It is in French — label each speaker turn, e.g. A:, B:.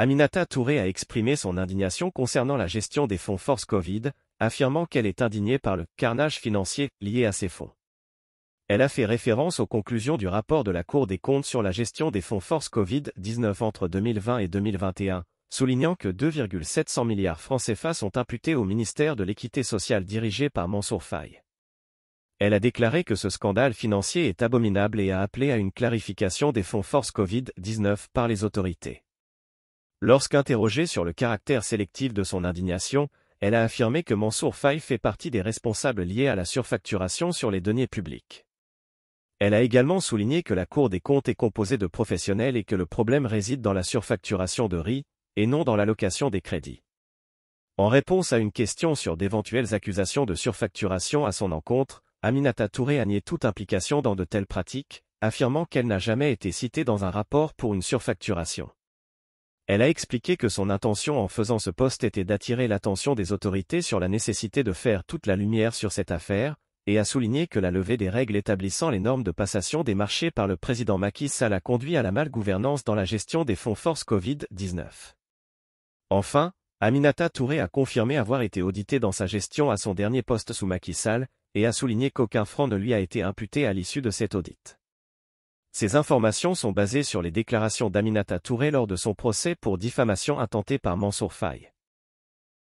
A: Aminata Touré a exprimé son indignation concernant la gestion des fonds Force Covid, affirmant qu'elle est indignée par le « carnage financier » lié à ces fonds. Elle a fait référence aux conclusions du rapport de la Cour des comptes sur la gestion des fonds Force Covid-19 entre 2020 et 2021, soulignant que 2,700 milliards francs CFA sont imputés au ministère de l'Équité sociale dirigé par Mansour Faye. Elle a déclaré que ce scandale financier est abominable et a appelé à une clarification des fonds Force Covid-19 par les autorités. Lorsqu'interrogée sur le caractère sélectif de son indignation, elle a affirmé que Mansour Faye fait partie des responsables liés à la surfacturation sur les deniers publics. Elle a également souligné que la Cour des comptes est composée de professionnels et que le problème réside dans la surfacturation de riz, et non dans l'allocation des crédits. En réponse à une question sur d'éventuelles accusations de surfacturation à son encontre, Aminata Touré a nié toute implication dans de telles pratiques, affirmant qu'elle n'a jamais été citée dans un rapport pour une surfacturation. Elle a expliqué que son intention en faisant ce post était d'attirer l'attention des autorités sur la nécessité de faire toute la lumière sur cette affaire, et a souligné que la levée des règles établissant les normes de passation des marchés par le président Macky Sall a conduit à la malgouvernance dans la gestion des fonds Force Covid-19. Enfin, Aminata Touré a confirmé avoir été auditée dans sa gestion à son dernier poste sous Macky Sall, et a souligné qu'aucun franc ne lui a été imputé à l'issue de cet audit. Ces informations sont basées sur les déclarations d'Aminata Touré lors de son procès pour diffamation intentée par Mansour Faye.